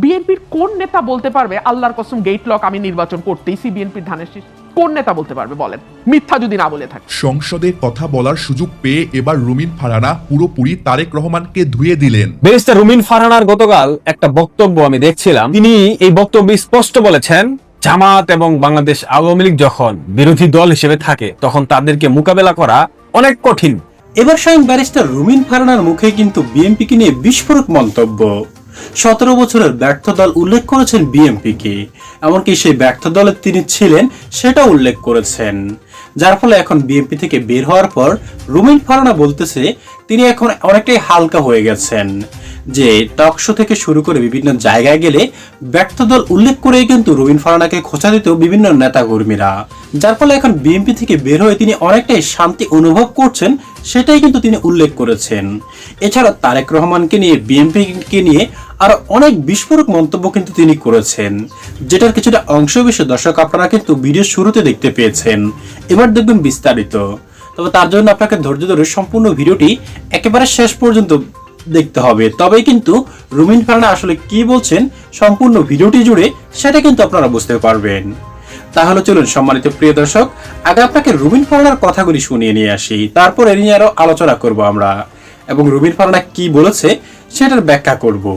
বিএনপির কোন নেতা বলতে পারবে আল্লাহর কসম গেট লক আমি নির্বাচন করতেইছি বিএনপির ধানের শীষ? কোন নেতা বলতে পারবে বলেন, মিথ্যা যদি না বলে থাকে? সংসদে কথা বলার সুযোগ পেয়ে এবার রুমিন ফারহানা পুরোপুরি তারেক রহমানকে ধুয়ে দিলেন। ব্যারিস্টার রুমিন ফারহানার গতকাল একটা বক্তব্য আমি দেখছিলাম। তিনি এই বক্তব্যে স্পষ্ট বলেছেন, জামাত এবং বাংলাদেশ আওয়ামী লীগ যখন বিরোধী দল হিসেবে থাকে তখন তাদেরকে মোকাবেলা করা অনেক কঠিন। এবার স্বয়ং ব্যারিস্টার রুমিন ফারহানার মুখে কিন্তু বিএনপিকে নিয়ে বিস্ফোরক মন্তব্য। 17 বছরের ব্যর্থ দল উল্লেখ করেছেন বিএনপিকে, এমনকি সেই ব্যর্থ দলে তিনি ছিলেন সেটা উল্লেখ করেছেন। যার ফলে এখন বিএনপি থেকে বের হওয়ার পর রুমিন ফারহানা বলতেছে তিনি এখন অনেকটাই হালকা হয়ে গেছেন, যে টক শো থেকে শুরু করে বিভিন্ন জায়গায় গেলে ব্যর্থ দল উল্লেখ করেই কিন্তু রুমিন ফারহানাকে খোঁচা দিত বিভিন্ন নেতা কর্মীরা। যার ফলে এখন বিএনপি থেকে বের হয়ে তিনি অনেকটাই শান্তি অনুভব করছেন, সেটাই কিন্তু তিনি উল্লেখ করেছেন। এছাড়া তারেক রহমানকে নিয়ে, বিএনপিকে নিয়ে আরো অনেক বিস্ফোরক মন্তব্য কিন্তু তিনি করেছেন, যেটার কিছুটা অংশ বিশেষ দর্শক আপনারা কিন্তু ভিডিও শুরুতে দেখতে পেয়েছেন। এবার দেখবেন বিস্তারিত। তবে তার জন্য আপনাকে ধৈর্য ধরে সম্পূর্ণ ভিডিওটি একেবারে শেষ পর্যন্ত দেখতে হবে, তবেই কিন্তু রুমিন ফারহানা আসলে কি বলছেন সম্পূর্ণ ভিডিওটি জুড়ে সেটা কিন্তু আপনারা বুঝতে পারবেন। তাহলে চলুন সম্মানিত প্রিয় দর্শক, আগে আপনাকে রুমিন ফারহানার কথাগুলি শুনিয়ে নিয়ে আসি, তারপর এ নিয়ে আরো আলোচনা করব আমরা, এবং রুমিন ফারহানা কি বলেছে সেটার ব্যাখ্যা করব।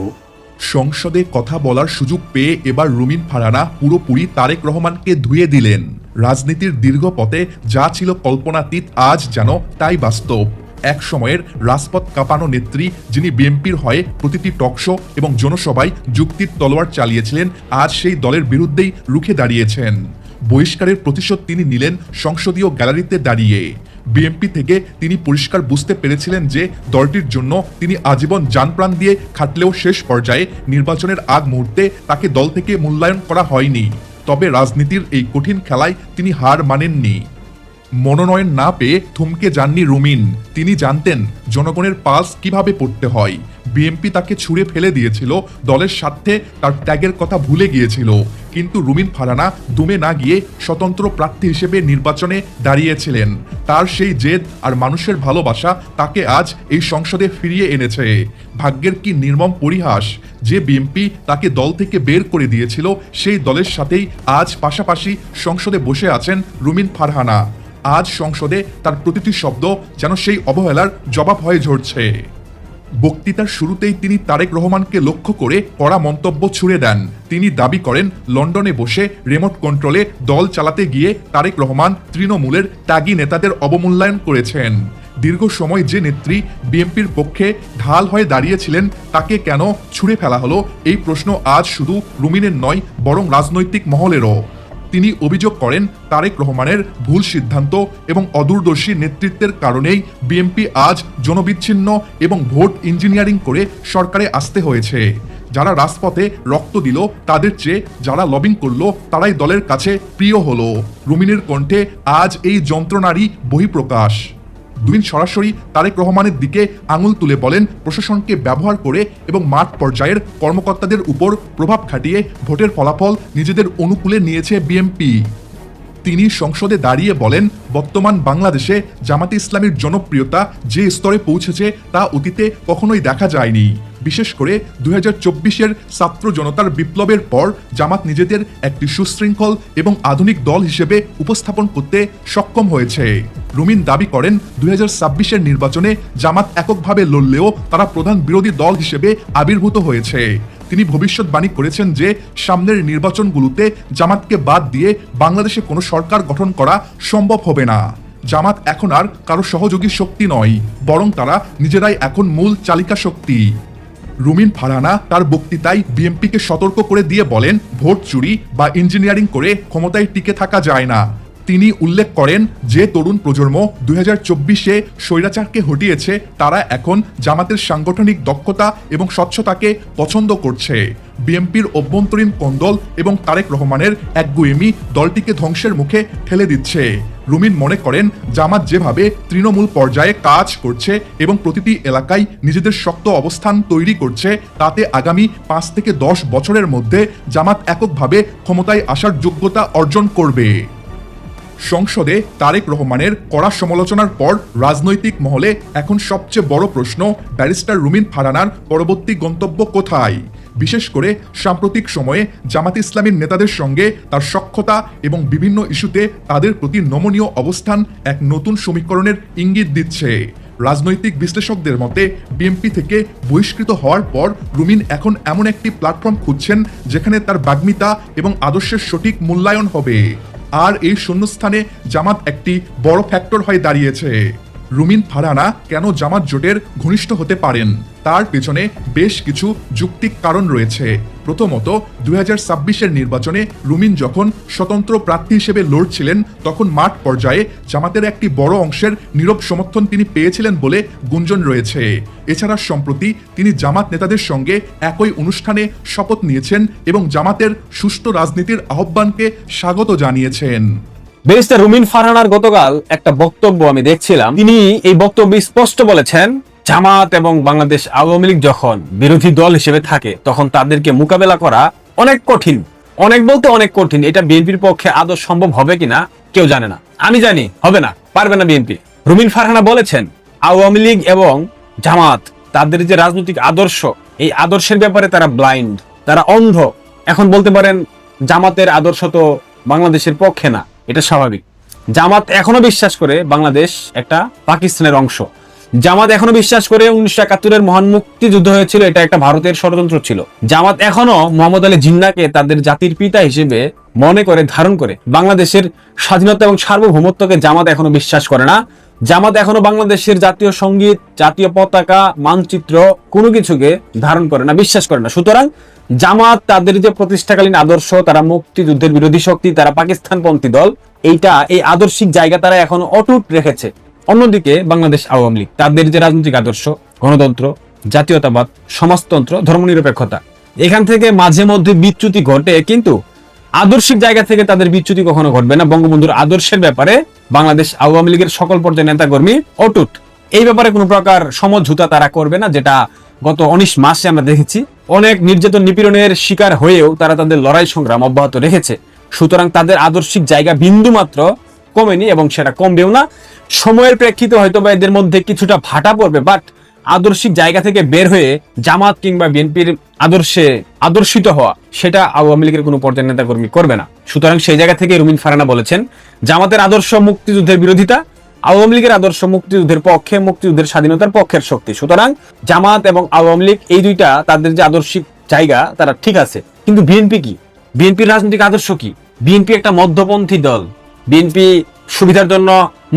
সংসদে কথা বলার সুযোগ পেয়ে এবার রুমিন ফারহানা পুরোপুরি তারেক রহমানকে ধুয়ে দিলেন। রাজনীতির দীর্ঘ পথে যা ছিল কল্পনাতীত আজ যেন তাই বাস্তব। এক সময়ের রাজপথ কাঁপানো নেত্রী, যিনি বিএনপির হয়ে প্রতিটি টকশো এবং জনসভায় যুক্তির তলোয়ার চালিয়েছিলেন, আজ সেই দলের বিরুদ্ধেই রুখে দাঁড়িয়েছেন। বহিষ্কারের প্রতিশোধ তিনি নিলেন সংসদীয় গ্যালারিতে দাঁড়িয়ে। বিএনপি থেকে তিনি পরিষ্কার বুঝতে পেরেছিলেন যে দলটির জন্য তিনি আজীবন জানপ্রাণ দিয়ে খাটলেও শেষ পর্যায়ে নির্বাচনের আগ মুহূর্তে তাকে দল থেকে মূল্যায়ন করা হয়নি। তবে রাজনীতির এই কঠিন খেলায় তিনি হার মানেননি। মনোনয়ন না পেয়ে থমকে যাননি রুমিন। তিনি জানতেন জনগণের পালস কিভাবে পড়তে হয়। বিএনপি তাকে ছুঁড়ে ফেলে দিয়েছিল, দলের স্বার্থে তার ত্যাগের কথা ভুলে গিয়েছিল। কিন্তু রুমিন ফারহানা দমে না গিয়ে স্বতন্ত্র প্রার্থী হিসেবে নির্বাচনে দাঁড়িয়েছিলেন। তার সেই জেদ আর মানুষের ভালোবাসা তাকে আজ এই সংসদে ফিরিয়ে এনেছে। ভাগ্যের কি নির্মম পরিহাস, যে বিএনপি তাকে দল থেকে বের করে দিয়েছিল, সেই দলের সাথেই আজ পাশাপাশি সংসদে বসে আছেন রুমিন ফারহানা। আজ সংসদে তার প্রতিটি শব্দ যেন সেই অবহেলার জবাব হয়ে ঝরছে। বক্তৃতার শুরুতেই তিনি তারেক রহমানকে লক্ষ্য করে কড়া মন্তব্য ছুড়ে দেন। তিনি দাবি করেন লন্ডনে বসে রিমোট কন্ট্রোলে দল চালাতে গিয়ে তারেক রহমান তৃণমূলের ত্যাগী নেতাদের অবমূল্যায়ন করেছেন। দীর্ঘ সময় যে নেত্রী বিএনপির পক্ষে ঢাল হয়ে দাঁড়িয়েছিলেন, তাকে কেন ছুঁড়ে ফেলা হলো, এই প্রশ্ন আজ শুধু রুমিনের নয়, বরং রাজনৈতিক মহলেরও। তিনি অভিযোগ করেন তারেক রহমানের ভুল সিদ্ধান্ত এবং অদূরদর্শী নেতৃত্বের কারণেই বিএনপি আজ জনবিচ্ছিন্ন এবং ভোট ইঞ্জিনিয়ারিং করে সরকারে আসতে হয়েছে। যারা রাজপথে রক্ত দিল তাদের চেয়ে যারা লবিং করলো তারাই দলের কাছে প্রিয় হলো। রুমিনের কণ্ঠে আজ এই যন্ত্রণারই বহিঃপ্রকাশ। রুমিন সরাসরি তারেক রহমানের দিকে আঙুল তুলে বলেন, প্রশাসনকে ব্যবহার করে এবং মাঠ পর্যায়ের কর্মকর্তাদের উপর প্রভাব খাটিয়ে ভোটের ফলাফল নিজেদের অনুকূলে নিয়েছে বিএনপি। তিনি সংসদে দাঁড়িয়ে বলেন, বর্তমান বাংলাদেশে জামাতে ইসলামীর জনপ্রিয়তা যে স্তরে পৌঁছেছে তা অতীতে কখনোই দেখা যায়নি। বিশেষ করে 2024-এর ছাত্র জনতার বিপ্লবের পর জামাত নিজেদের একটি সুশৃঙ্খল এবং আধুনিক দল হিসেবে উপস্থাপন করতে সক্ষম হয়েছে। রুমিন দাবি করেন 2026-এর নির্বাচনে জামাত এককভাবে লড়লেও তারা প্রধান বিরোধী দল হিসেবে আবির্ভূত হয়েছে। তিনি ভবিষ্যৎবাণী করেছেন যে সামনের নির্বাচনগুলোতে জামাতকে বাদ দিয়ে বাংলাদেশে কোনো সরকার গঠন করা সম্ভব হবে না। জামাত এখন আর কারো সহযোগী শক্তি নয়, বরং তারা নিজেরাই এখন মূল চালিকা শক্তি। রুমিন ফারহানা তার বক্তৃতায় বিএনপিকে সতর্ক করে দিয়ে বলেন, ভোট চুরি বা ইঞ্জিনিয়ারিং করে ক্ষমতায় টিকে থাকা যায় না। তিনি উল্লেখ করেন যে তরুণ প্রজন্ম 2024-এ স্বৈরাচারকে হটিয়েছে, তারা এখন জামাতের সাংগঠনিক দক্ষতা এবং স্বচ্ছতাকে পছন্দ করছে। বিএনপির অভ্যন্তরীণ কোন্দল এবং তারেক রহমানের একগুঁয়েমি দলটিকে ধ্বংসের মুখে ঠেলে দিচ্ছে। রুমিন মনে করেন জামাত যেভাবে তৃণমূল পর্যায়ে কাজ করছে এবং প্রতিটি এলাকায় নিজেদের শক্ত অবস্থান তৈরি করছে, তাতে আগামী 5 থেকে 10 বছরের মধ্যে জামাত এককভাবে ক্ষমতায় আসার যোগ্যতা অর্জন করবে। সংসদে তারেক রহমানের কড়া সমালোচনার পর রাজনৈতিক মহলে এখন সবচেয়ে বড় প্রশ্ন, ব্যারিস্টার রুমিন ফারহানার পরবর্তী গন্তব্য কোথায়? বিশেষ করে সাম্প্রতিক সময়ে জামাত ইসলামীর নেতাদের সঙ্গে তার সখ্যতা এবং বিভিন্ন ইস্যুতে তাদের প্রতি নমনীয় অবস্থান এক নতুন সমীকরণের ইঙ্গিত দিচ্ছে। রাজনৈতিক বিশ্লেষকদের মতে বিএনপি থেকে বহিষ্কৃত হওয়ার পর রুমিন এখন এমন একটি প্ল্যাটফর্ম খুঁজছেন যেখানে তার বাগ্মিতা এবং আদর্শের সঠিক মূল্যায়ন হবে। আর এই শূন্যস্থানে জামাত একটি বড় ফ্যাক্টর হয়ে দাঁড়িয়েছে। রুমিন ফারহানা কেন জামাত জোটের ঘনিষ্ঠ হতে পারেন তার পেছনে বেশ কিছু যৌক্তিক কারণ রয়েছে। প্রথমত, 2026-এর নির্বাচনে রুমিন যখন স্বতন্ত্র প্রার্থী হিসেবে লড়ছিলেন তখন মাঠ পর্যায়ে জামাতের একটি বড় অংশের নীরব সমর্থন তিনি পেয়েছিলেন বলে গুঞ্জন রয়েছে। এছাড়া সম্প্রতি তিনি জামাত নেতাদের সঙ্গে একই অনুষ্ঠানে শপথ নিয়েছেন এবং জামাতের সুষ্ঠু রাজনীতির আহ্বানকে স্বাগত জানিয়েছেন। ব্যারিস্টার রুমিন ফারহানার গতকাল একটা বক্তব্য আমি দেখছিলাম। তিনি এই বক্তব্যে স্পষ্ট বলেছেন, জামাত এবং বাংলাদেশ আওয়ামী লীগ যখন বিরোধী দল হিসেবে থাকে তখন তাদেরকে মোকাবেলা করা অনেক কঠিন। অনেক বলতে অনেক কঠিন। এটা বিএনপির পক্ষে আদৌ সম্ভব হবে কিনা কেউ জানে না। আমি জানি হবে না, পারবে না বিএনপি। রুমিন ফারহানা বলেছেন, আওয়ামী লীগ এবং জামাত তাদের যে রাজনৈতিক আদর্শ, এই আদর্শের ব্যাপারে তারা ব্লাইন্ড, তারা অন্ধ। এখন বলতে পারেন জামাতের আদর্শ তো বাংলাদেশের পক্ষে না, এটা স্বাভাবিক। জামাত এখনো বিশ্বাস করে বাংলাদেশ একটা পাকিস্তানের অংশ। জামাত এখনো বিশ্বাস করে 1971-এর মহান মুক্তিযুদ্ধ হয়েছিল, এটা একটা ভারতের ষড়যন্ত্র ছিল। জামাত এখনো মোহাম্মদ আলী জিন্নাহকে তাদের জাতির পিতা হিসেবে মনে করে, ধারণ করে। বাংলাদেশের স্বাধীনতা এবং সার্বভৌমত্বকে জামাত এখনো বিশ্বাস করে না। জামাত এখনো বাংলাদেশের জাতীয় সঙ্গীত, জাতীয় পতাকা, মানচিত্র কোনো কিছুকে ধারণ করে না, বিশ্বাস করে না। সুতরাং জামাত তাদের যে প্রতিষ্ঠাকালীন আদর্শ, তারা মুক্তিযুদ্ধের বিরোধী শক্তি, তারা পাকিস্তানপন্থী দল, এই আদর্শিক জায়গা তারা এখনো অটুট রেখেছে। অন্যদিকে বাংলাদেশ আওয়ামী লীগ তাদের যে রাজনৈতিক আদর্শ, গণতন্ত্র, জাতীয়তাবাদ, সমাজতন্ত্র, ধর্মনিরপেক্ষতা, এখান থেকে মাঝে মধ্যে বিচ্যুতি ঘটে, কিন্তু আদর্শিক জায়গা থেকে তাদের বিচ্যুতি কখনো ঘটবে না। বঙ্গবন্ধুর আদর্শের ব্যাপারে বাংলাদেশ আওয়ামী লীগের সকল পর্যায়ের নেতাকর্মী অটুট। এই ব্যাপারে কোনো প্রকার সমঝোতা তারা করবে না, যেটা গত 19 মাসে আমরা দেখেছি। অনেক নির্যাতন নিপীড়নের শিকার হয়েও তারা তাদের লড়াই সংগ্রাম অব্যাহত রেখেছে। সুতরাং তাদের আদর্শিক জায়গা বিন্দুমাত্র কমেনি এবং সেটা কমবেও না। সময়ের প্রেক্ষিতে হয়তো বা এদের মধ্যে কিছুটা ভাটা পড়বে, বাট আদর্শিক জায়গা থেকে বের হয়ে জামাত কিংবা বিএনপির আদর্শে আদর্শিত হওয়া, সেটা আওয়ামী লীগের কোনো পর্যায়ের নেতাকর্মী করবে না। সুতরাং সেই জায়গা থেকে রুমিন ফারহানা বলেছেন, জামাতের আদর্শ মুক্তিযুদ্ধের বিরোধিতা, আওয়ামী লীগের আদর্শ মুক্তিযুদ্ধের পক্ষে, মুক্তিযুদ্ধের স্বাধীনতার পক্ষের শক্তি। সুতরাং জামাত এবং আওয়ামী লীগ এই দুইটা তাদের যে আদর্শিক জায়গা তারা ঠিক আছে, কিন্তু বিএনপি কি? বিএনপির রাজনৈতিক আদর্শ কি? বিএনপি একটা মধ্যপন্থী দল। বিএনপি সুবিধার জন্য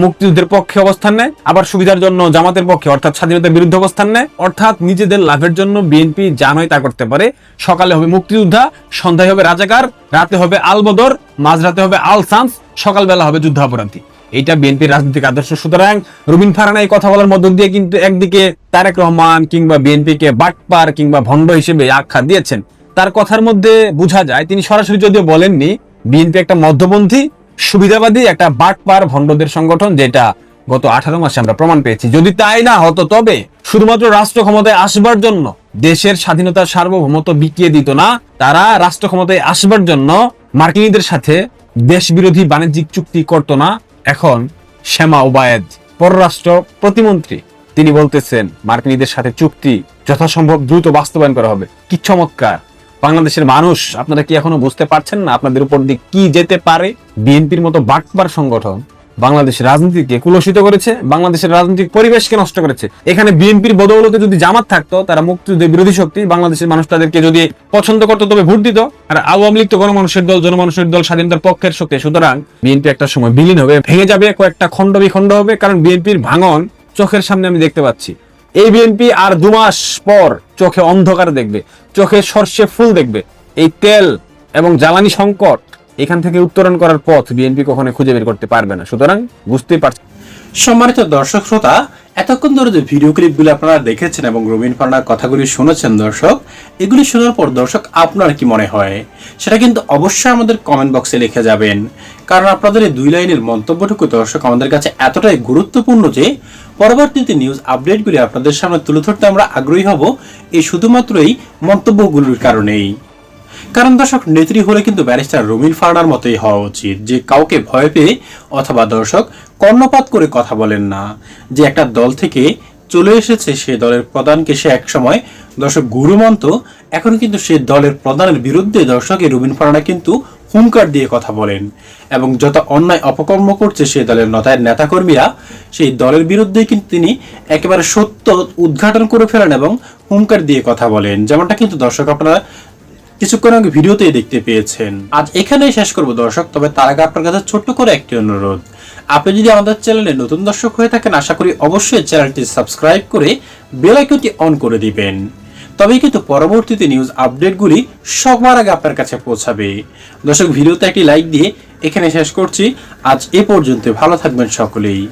মুক্তিযুদ্ধের পক্ষে অবস্থান নেয়, আবার সুবিধার জন্য জামাতের পক্ষে অর্থাৎ স্বাধীনতার বিরুদ্ধে অবস্থান নেয়। অর্থাৎ নিজেদের লাভের জন্য বিএনপি যা নয় তা করতে পারে। সকালে হবে মুক্তিযোদ্ধা, সন্ধ্যায় হবে রাজাকার, রাতে হবে আলবদর, মাঝরাতে হবে আল সান্স, সকালবেলা হবে যুদ্ধাপরাধী। এইটা বিএনপির রাজনৈতিক আদর্শ। সুতরাং রুমিন ফারহানা এই কথা বলার মধ্য দিয়ে কিন্তু একদিকে তারেক রহমান কিংবা বিএনপিকে বাটপার কিংবা ভণ্ড হিসেবে আখ্যা দিয়েছেন। তার কথার মধ্যে বোঝা যায় তিনি সরাসরি যদিও বলেননি, বিএনপি একটা মধ্যপন্থী, সুবিধাবাদী, একটা বাটপার ভণ্ডদের সংগঠন, যেটা গত 18 মাসে আমরা প্রমাণ পেয়েছি। যদি তাই না হতো তবে শুধুমাত্র রাষ্ট্র ক্ষমতায় আসবার জন্য দেশের স্বাধীনতা সার্বভৌমত্ব বিকিয়ে দিত না। তারা রাষ্ট্র ক্ষমতায় আসবার জন্য মার্কিনীদের সাথে দেশ বিরোধী বাণিজ্যিক চুক্তি করত না। এখন শ্যামা ওবায়েদ পররাষ্ট্র প্রতিমন্ত্রী, তিনি বলতেছেন মার্কিনীদের সাথে চুক্তি যথাসম্ভব দ্রুত বাস্তবায়ন করা হবে। কি চমৎকার! বাংলাদেশের মানুষ, আপনারা কি এখনো বুঝতে পারছেন না আপনাদের উপর দিয়ে কি যেতে পারে? বিএনপির মতো বাটপার সংগঠন বাংলাদেশের রাজনীতিকে কুলসিত করেছে, বাংলাদেশের রাজনৈতিক পরিবেশকে নষ্ট করেছে। এখানে বিএনপির বদৌলতে যদি জামাত থাকতো, তারা মুক্তিযুদ্ধের বিরোধী শক্তি, বাংলাদেশের মানুষ তাদেরকে যদি পছন্দ করতো তবে ভোট দিত। আর আওয়ামী লীগ তো গণমানুষের দল, জনমানুষের দল, স্বাধীনতার পক্ষের শক্তি। সুতরাং বিএনপি একটা সময় বিলীন হবে, ভেঙে যাবে, কয়েকটা খণ্ড বিখণ্ড হবে। কারণ বিএনপির ভাঙন চোখের সামনে আমি দেখতে পাচ্ছি। এই বিএনপি আর 2 মাস পর চোখে অন্ধকার দেখবে, চোখে সর্ষে ফুল দেখবে। এই তেল এবং জ্বালানি সংকট, এখান থেকে উত্তরণ করার পথ বিএনপি কখনো খুঁজে বের করতে পারবে না। সুতরাং বুঝতেই পারছেন। সম্মানিত দর্শক শ্রোতা, এতক্ষণ ধরে যে ভিডিও ক্লিপগুলো আপনারা দেখেছেন এবং রুমিন ফারহানার কথাগুলি শুনেছেন দর্শক, এগুলি শোনার পর দর্শক আপনার কি মনে হয় সেটা কিন্তু অবশ্যই আমাদের কমেন্ট বক্সে লিখে যাবেন। কারণ আপনাদের এই 2 লাইনের মন্তব্যটুকু দর্শক আমাদের কাছে এতটাই গুরুত্বপূর্ণ যে পরবর্তীতে নিউজ আপডেটগুলি আপনাদের সামনে তুলে ধরতে আমরা আগ্রহী হব, এই শুধুমাত্র এই মন্তব্যগুলোর কারণেই। কারণ দর্শক, নেত্রী হলে কিন্তু ব্যারিস্টার রুমিন ফারহানার মতোই হওয়া উচিত, যে কাউকে ভয় পেয়ে অথবা দর্শক কর্ণপাত করে কথা বলেন না, যে একটা দল থেকে চলে এসেছে সেই দলের প্রধানকে সে একসময় দর্শক গুরু মানত, এখন কিন্তু সেই দলের প্রধানের বিরুদ্ধে দর্শক এই রুমিন ফারহানা কিন্তু হুঙ্কার দিয়ে কথা বলেন এবং যত অন্যায় অপকর্ম করছে সেই দলের নেতাকর্মীরা সেই দলের বিরুদ্ধে কিন্তু তিনি একেবারে সত্য উদ্ঘাটন করে ফেলেন এবং হুঙ্কার দিয়ে কথা বলেন, যেমনটা কিন্তু দর্শক আপনারা কিছুক্ষণ আগে ভিডিওতেই দেখতে পেয়েছেন। আজ এখানেই শেষ করব দর্শক, তবে তার আগে আপনার কাছে ছোট্ট করে একটি অনুরোধ, আপনি যদি আমাদের চ্যানেলে নতুন দর্শক হয়ে থাকেন আশা করি অবশ্যই চ্যানেলটি সাবস্ক্রাইব করে বেল আইকনটি অন করে দিবেন, তবেই কিন্তু পরবর্তীতে নিউজ আপডেটগুলি সবার আগে আপনার কাছে পৌঁছাবে। দর্শক ভিডিওতে একটি লাইক দিয়ে এখানে শেষ করছি, আজ এ পর্যন্ত, ভালো থাকবেন সকলেই।